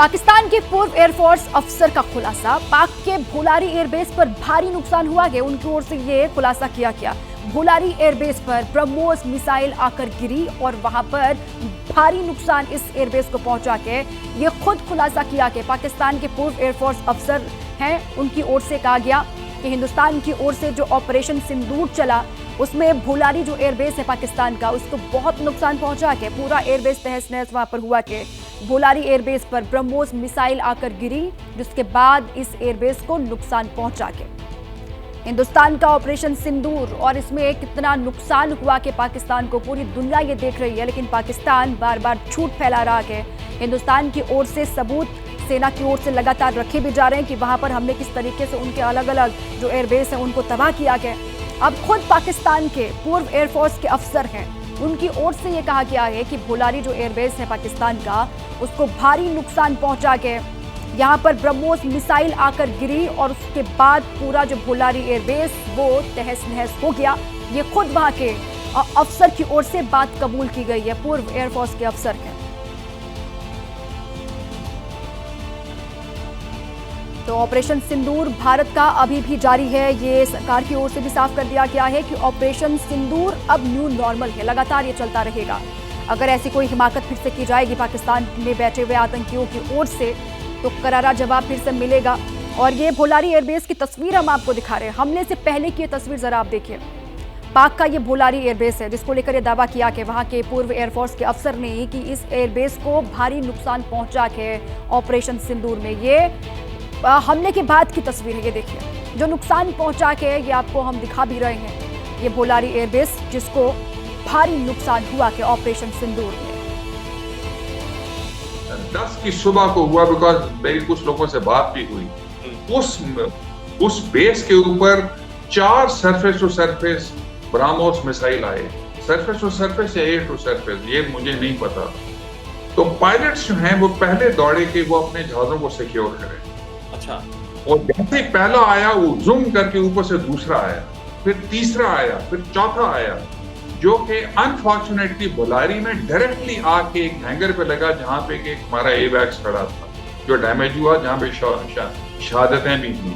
पाकिस्तान के पूर्व एयरफोर्स अफसर का खुलासा। पाक के भोलारी एयरबेस पर भारी नुकसान हुआ है, उनकी ओर से ये खुलासा किया गया। भोलारी एयरबेस पर ब्रह्मोस मिसाइल आकर गिरी और वहां पर भारी नुकसान इस एयरबेस को पहुंचा के ये खुद खुलासा किया कि पाकिस्तान के पूर्व एयरफोर्स अफसर हैं, उनकी ओर से कहा गया कि हिंदुस्तान की ओर से जो ऑपरेशन सिंदूर चला उसमें भोलारी जो एयरबेस है पाकिस्तान का, उसको बहुत नुकसान पहुंचा के पूरा एयरबेस तहस नहस वहां पर हुआ कि भोलारी एयरबेस पर ब्रह्मोस मिसाइल आकर गिरी, जिसके बाद इस एयरबेस को नुकसान पहुंचा के हिंदुस्तान का ऑपरेशन सिंदूर और इसमें कितना नुकसान हुआ कि पाकिस्तान को पूरी दुनिया ये देख रही है, लेकिन पाकिस्तान बार बार झूठ फैला रहा है। हिंदुस्तान की ओर से सबूत सेना की ओर से लगातार रखे भी जा रहे हैं कि वहां पर हमने किस तरीके से उनके अलग अलग जो एयरबेस हैं उनको तबाह किया गया। अब खुद पाकिस्तान के पूर्व एयरफोर्स के अफसर हैं, उनकी ओर से ये कहा गया है कि भोलारी जो एयरबेस है पाकिस्तान का, उसको भारी नुकसान पहुंचा के यहाँ पर ब्रह्मोस मिसाइल आकर गिरी और उसके बाद पूरा जो भोलारी एयरबेस वो तहस नहस हो गया। ये खुद वहां के अफसर की ओर से बात कबूल की गई है, पूर्व एयरफोर्स के अफसर हैं। तो ऑपरेशन सिंदूर भारत का अभी भी जारी है। ये सरकार की ओर से भी साफ कर दिया गया है कि ऑपरेशन सिंदूर अब न्यू नॉर्मल है, लगातार ये चलता रहेगा। अगर ऐसी कोई हिमाकत फिर से की जाएगी पाकिस्तान में बैठे हुए आतंकियों की ओर से तो करारा जवाब फिर से मिलेगा। और ये भोलारी एयरबेस की तस्वीर हम आपको दिखा रहे हैं, हमले से पहले की ये तस्वीर जरा आप देखिए। पाक का ये भोलारी एयरबेस है जिसको लेकर ये दावा किया कि वहां के पूर्व एयरफोर्स के अफसर ने कि इस एयरबेस को भारी नुकसान पहुंचा के ऑपरेशन सिंदूर में, ये हमले के बाद की तस्वीर है। ये देखिए जो नुकसान पहुंचा के ये आपको हम दिखा भी रहे हैं, ये भोलारी एयरबेस जिसको भारी नुकसान हुआ के ऑपरेशन सिंदूर में। 10 की सुबह को हुआ, बिकॉज मेरी कुछ लोगों से बात भी हुई। उस बेस के ऊपर 4 surface to surface BrahMos missile आए, सरफेस टू सरफेस या एयर टू सरफेस ये मुझे नहीं पता। तो पायलट्स जो हैं वो पहले दौड़े कि वो अपने जहाजों को सिक्योर करें। अच्छा। और जैसे पहला आया वो जूम करके ऊपर से दूसरा आया, फिर तीसरा आया, फिर चौथा आया, जो कि अनफॉर्चुनेटली भोलारी में डायरेक्टली आके एक हैंगर पे लगा जहां पे एक हमारा एवैक्स खड़ा था जो डैमेज हुआ, जहां पे शहादतें भी हुई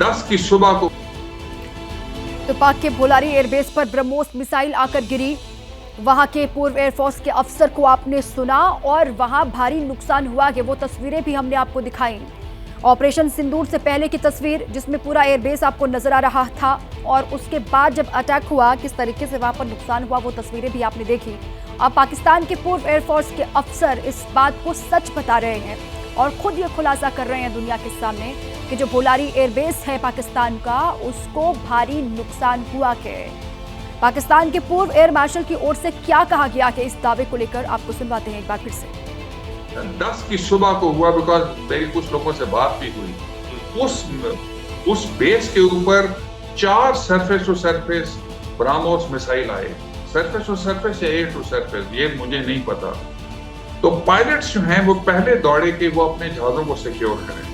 10 की सुबह को। तो पाक के भोलारी एयरबेस पर ब्रह्मोस मिसाइल आकर गिरी, वहां के पूर्व एयरफोर्स के अफसर को आपने सुना और वहां भारी नुकसान हुआ कि वो तस्वीरें भी हमने आपको दिखाई। ऑपरेशन सिंदूर से पहले की तस्वीर जिसमें पूरा एयरबेस आपको नजर आ रहा था और उसके बाद जब अटैक हुआ किस तरीके से वहां पर नुकसान हुआ वो तस्वीरें भी आपने देखी। अब पाकिस्तान के पूर्व एयरफोर्स के अफसर इस बात को सच बता रहे हैं और खुद ये खुलासा कर रहे हैं दुनिया के सामने कि जो भोलारी एयरबेस है पाकिस्तान का, उसको भारी नुकसान हुआ के पाकिस्तान के पूर्व एयर मार्शल की ओर से क्या कहा गया कि इस दावे को लेकर आपको सुनवाते हैं एक बार फिर से। 10 की सुबह को हुआ, बिकॉज मेरी कुछ लोगों से बात भी हुई। उस बेस के ऊपर 4 surface to surface BrahMos missile आए, सरफेस टू सरफेस या एयर टू सरफेस ये मुझे नहीं पता। तो पायलट्स जो हैं वो पहले दौड़े कि वो अपने जहाजों को सिक्योर करें।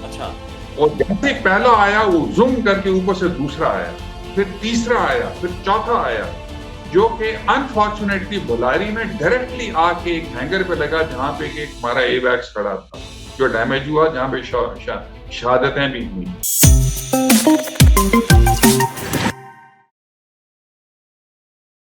अच्छा। और जैसे पहला आया वो जूम करके ऊपर से दूसरा आया, फिर तीसरा आया, फिर चौथा आया, जो कि अनफॉर्चुनेटली भोलारी में डायरेक्टली आके एक हैंगर पे लगा जहां पे एक हमारा एवैक्स खड़ा था जो डैमेज हुआ, जहां पे शहादतें भी हुई।